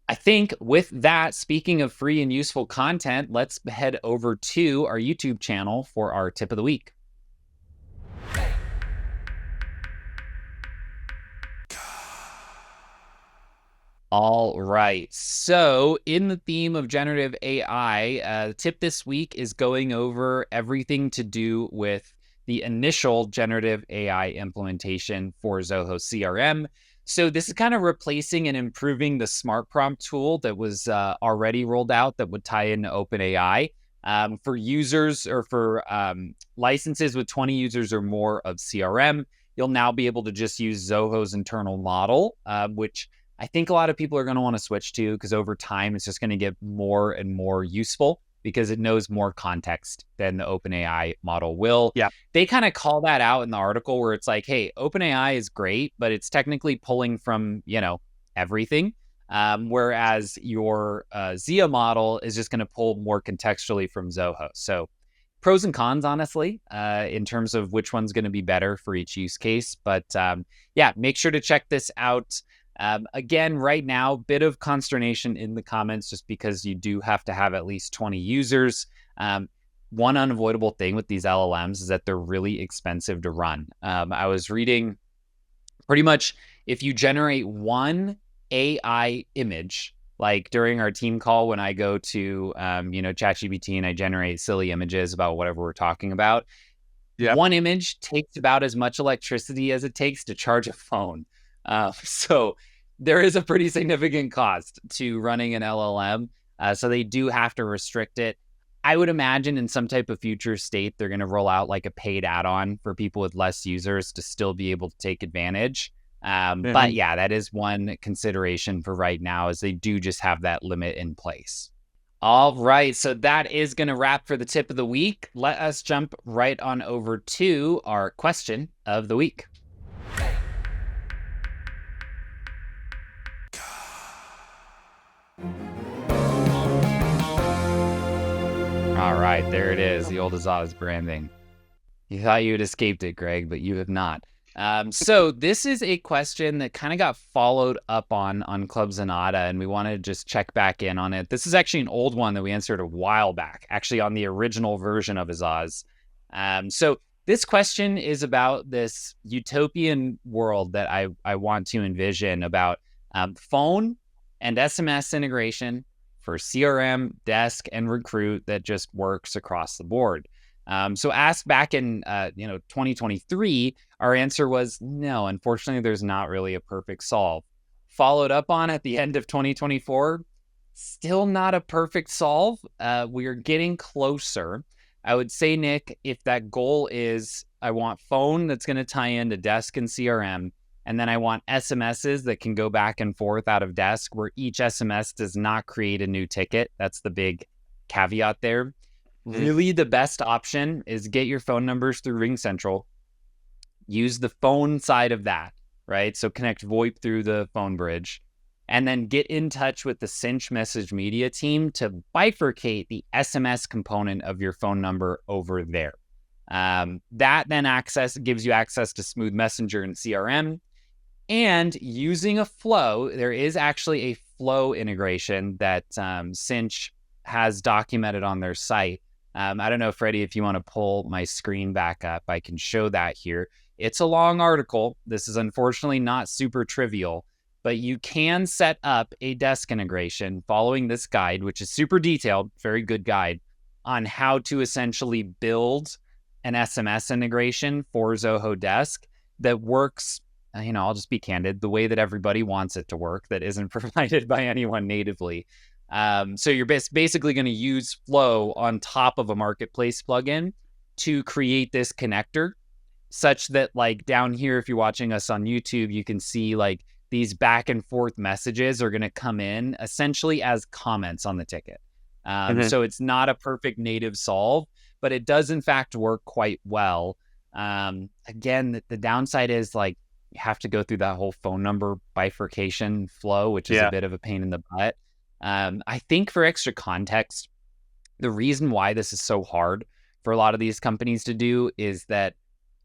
I think with that, speaking of free and useful content, let's head over to our YouTube channel for our tip of the week. All right. So, in the theme of generative AI, the tip this week is going over everything to do with the initial generative AI implementation for Zoho CRM. So, this is kind of replacing and improving the smart prompt tool that was already rolled out that would tie into OpenAI. For users or for licenses with 20 users or more of CRM, you'll now be able to just use Zoho's internal model, which I think a lot of people are going to want to switch to because over time it's just going to get more and more useful because it knows more context than the OpenAI model will. Yeah. They kind of call that out in the article where it's like, hey, OpenAI is great, but it's technically pulling from, everything. Whereas your Zia model is just going to pull more contextually from Zoho. So pros and cons, honestly, in terms of which one's going to be better for each use case. But make sure to check this out. Again, right now, bit of consternation in the comments just because you do have to have at least 20 users. One unavoidable thing with these LLMs is that they're really expensive to run. I was reading pretty much if you generate one AI image, like during our team call when I go to, ChatGPT and I generate silly images about whatever we're talking about, one image takes about as much electricity as it takes to charge a phone. So there is a pretty significant cost to running an LLM. So they do have to restrict it. I would imagine in some type of future state, they're going to roll out like a paid add-on for people with less users to still be able to take advantage. But yeah, that is one consideration for right now is they do just have that limit in place. All right, so that is going to wrap for the tip of the week. Let us jump right on over to our question of the week. All right, there it is, the old Azaz branding. You thought you had escaped it, Greg, but you have not. So this is a question that kind of got followed up on Club Zenatta, and we want to just check back in on it. This is actually an old one that we answered a while back, actually on the original version of Azaz. So this question is about this utopian world that I want to envision about phone and SMS integration for CRM, desk, and recruit that just works across the board. So asked back in 2023, our answer was no. Unfortunately, there's not really a perfect solve. Followed up on at the end of 2024, still not a perfect solve. We are getting closer. I would say, Nick, if that goal is I want phone that's going to tie into desk and CRM, and then I want SMSs that can go back and forth out of desk where each SMS does not create a new ticket. That's the big caveat there. Really, the best option is get your phone numbers through RingCentral. Use the phone side of that, right? So connect VoIP through the phone bridge, and then get in touch with the Cinch Message Media team to bifurcate the SMS component of your phone number over there. That then gives you access to Smooth Messenger and CRM. And using a flow, there is actually a flow integration that Cinch has documented on their site. I don't know, Freddie, if you want to pull my screen back up, I can show that here. It's a long article. This is unfortunately not super trivial, but you can set up a desk integration following this guide, which is super detailed, very good guide on how to essentially build an SMS integration for Zoho Desk that works, I'll just be candid, the way that everybody wants it to work, that isn't provided by anyone natively. So you're basically going to use Flow on top of a marketplace plugin to create this connector such that like down here, if you're watching us on YouTube, you can see like these back and forth messages are going to come in essentially as comments on the ticket. So it's not a perfect native solve, but it does in fact work quite well. Again, the downside is like you have to go through that whole phone number bifurcation flow, which is a bit of a pain in the butt. I think for extra context, the reason why this is so hard for a lot of these companies to do is that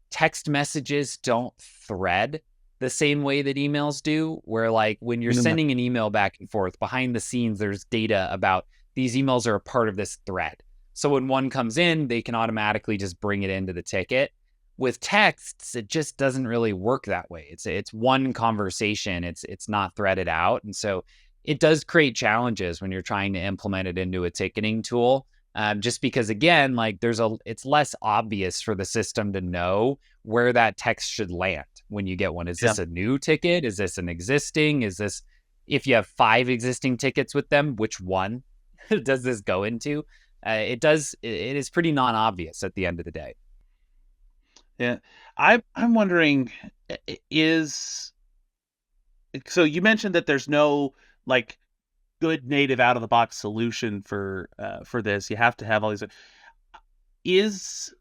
text messages don't thread the same way that emails do, where like when you're sending an email back and forth, behind the scenes, there's data about these emails are a part of this thread. So when one comes in, they can automatically just bring it into the ticket. With texts, it just doesn't really work that way. It's one conversation. It's not threaded out, and so it does create challenges when you're trying to implement it into a ticketing tool. Just because, again, like it's less obvious for the system to know where that text should land when you get one. Is this a new ticket? Is this an existing? Is this, if you have 5 existing tickets with them, which one does this go into? It is pretty non-obvious at the end of the day. Yeah. I'm wondering, is so you mentioned that there's no like good native out of the box solution for this. You have to have all these. Is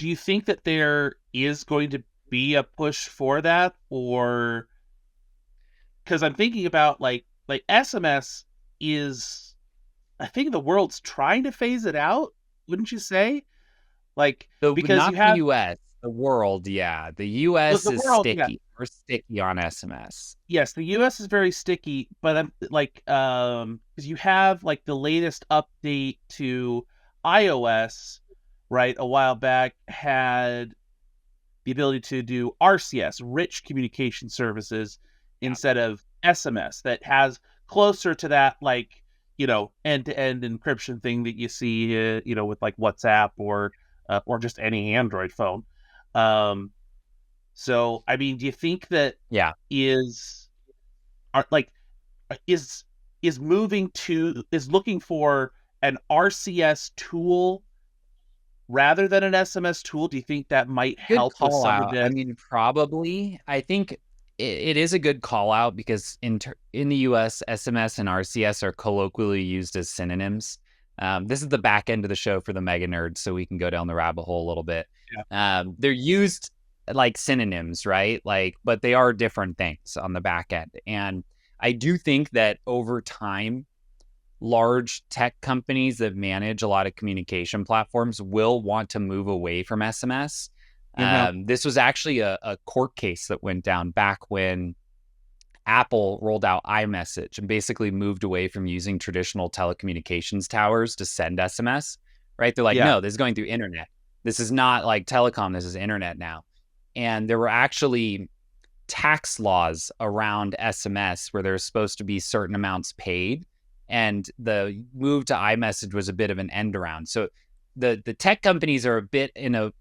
Do you think that there is going to be a push for that, or because I'm thinking about like SMS is, I think the world's trying to phase it out, wouldn't you say? Like, So because you not the have US, the world, yeah. The US the is world, yeah. sticky. We're sticky on SMS. Yes, the US is very sticky, but I'm like, because you have like the latest update to iOS, right? A while back had the ability to do RCS, rich communication services, instead of SMS, that has closer to that, like, end-to-end encryption thing that you see, with like WhatsApp or just any Android phone. So, I mean, do you think that Yeah. are like is looking for an RCS tool rather than an SMS tool? Do you think that might Good help with call some of out. I this? mean, probably. I think it is a good call out because in the US, SMS and RCS are colloquially used as synonyms. This is the back end of the show for the mega nerds, so we can go down the rabbit hole a little bit. They're used like synonyms, right? Like, but they are different things on the back end. And I do think that over time, large tech companies that manage a lot of communication platforms will want to move away from SMS. This was actually a court case that went down back when Apple rolled out iMessage and basically moved away from using traditional telecommunications towers to send SMS, right? They're like, Yeah. no, this is going through internet. This is not like telecom. This is internet now. And there were actually tax laws around SMS where there's supposed to be certain amounts paid. And the move to iMessage was a bit of an end around. So the tech companies are a bit in a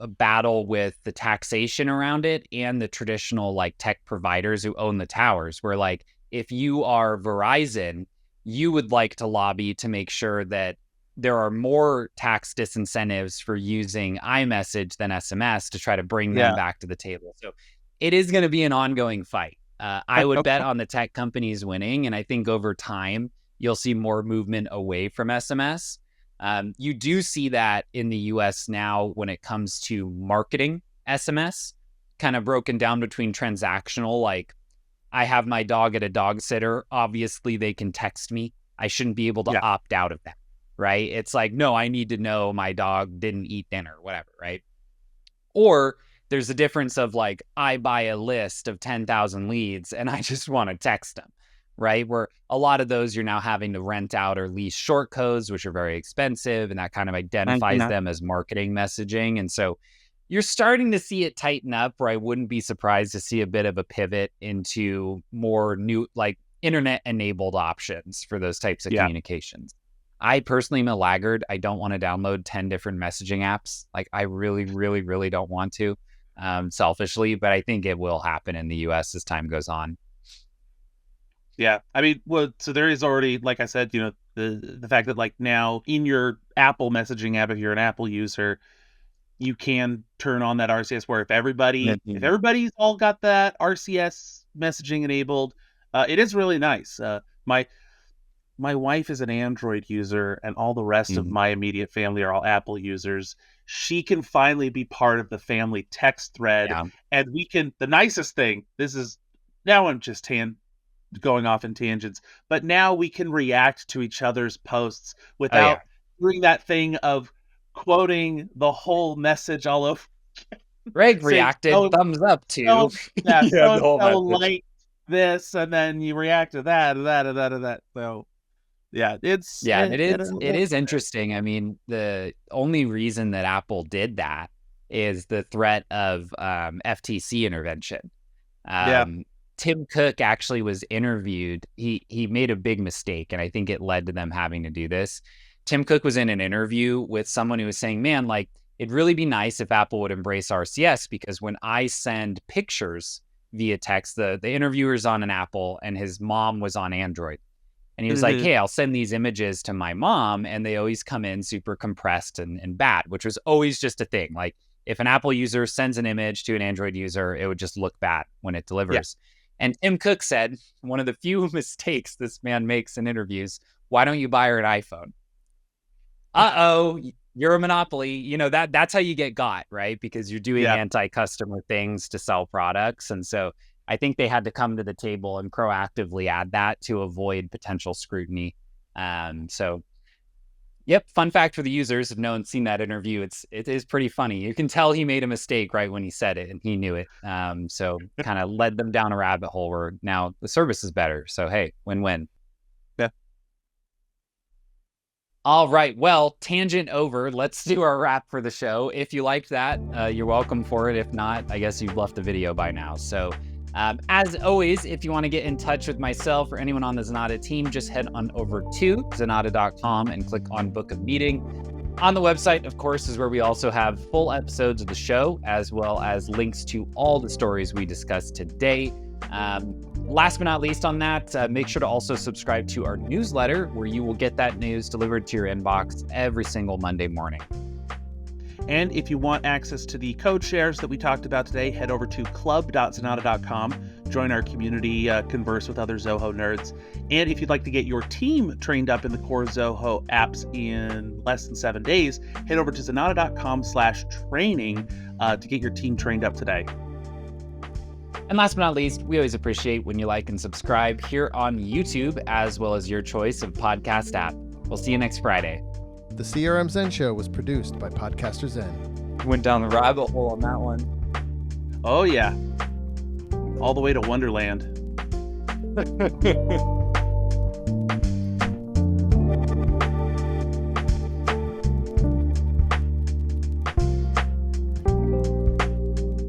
battle with the taxation around it and the traditional like tech providers who own the towers, where like if you are Verizon, you would like to lobby to make sure that there are more tax disincentives for using iMessage than SMS to try to bring them back to the table. So it is going to be an ongoing fight. I would bet on the tech companies winning, and I think over time you'll see more movement away from SMS. You do see that in the US now when it comes to marketing SMS, kind of broken down between transactional, like I have my dog at a dog sitter. Obviously, they can text me. I shouldn't be able to opt out of that, right? It's like, no, I need to know my dog didn't eat dinner, whatever, right? Or there's a difference of like, I buy a list of 10,000 leads and I just want to text them, right? Where a lot of those you're now having to rent out or lease short codes, which are very expensive. And that kind of identifies them as marketing messaging. And so you're starting to see it tighten up, where I wouldn't be surprised to see a bit of a pivot into more new, like internet enabled options for those types of communications. I personally am a laggard. I don't want to download 10 different messaging apps. Like I really, really, really don't want to, selfishly, but I think it will happen in the US as time goes on. Yeah. I mean, well, so there is already, like I said, the fact that like now in your Apple messaging app, if you're an Apple user, you can turn on that RCS where if everybody's all got that RCS messaging enabled, it is really nice. My wife is an Android user, and all the rest of my immediate family are all Apple users. She can finally be part of the family text thread, and we can. The nicest thing. This is now I'm just going off in tangents, but now we can react to each other's posts without doing that thing of quoting the whole message all over. Greg reacted, thumbs up to. So like this, and then you react to that. So Yeah, Yeah, and it is interesting. I mean, the only reason that Apple did that is the threat of FTC intervention. Yeah. Tim Cook actually was interviewed. He made a big mistake, and I think it led to them having to do this. Tim Cook was in an interview with someone who was saying, man, like, it'd really be nice if Apple would embrace RCS, because when I send pictures via text, the interviewer's on an Apple and his mom was on Android. And he was like, hey, I'll send these images to my mom, and they always come in super compressed and bad, which was always just a thing. Like, if an Apple user sends an image to an Android user, it would just look bad when it delivers. Yeah. And Tim Cook said, one of the few mistakes this man makes in interviews, why don't you buy her an iPhone? Uh-oh, you're a monopoly. You know, that's how you get got, right? Because you're doing anti-customer things to sell products. And so I think they had to come to the table and proactively add that to avoid potential scrutiny. So, yep, fun fact for the users, if no one's seen that interview, it is pretty funny. You can tell he made a mistake right when he said it, and he knew it. So kind of led them down a rabbit hole where now the service is better. So, hey, win-win. Yeah. All right, well, tangent over. Let's do our wrap for the show. If you liked that, you're welcome for it. If not, I guess you've left the video by now. So, as always, if you want to get in touch with myself or anyone on the Zenatta team, just head on over to zenatta.com and click on Book a Meeting. On the website, of course, is where we also have full episodes of the show, as well as links to all the stories we discussed today. Last but not least on that, make sure to also subscribe to our newsletter, where you will get that news delivered to your inbox every single Monday morning. And if you want access to the code shares that we talked about today, head over to club.zenatta.com, join our community, converse with other Zoho nerds. And if you'd like to get your team trained up in the core Zoho apps in less than 7 days, head over to zenatta.com/training to get your team trained up today. And last but not least, we always appreciate when you like and subscribe here on YouTube, as well as your choice of podcast app. We'll see you next Friday. The CRM Zen Show was produced by Podcaster Zen. Went down the rabbit hole on that one. Oh, yeah. All the way to Wonderland.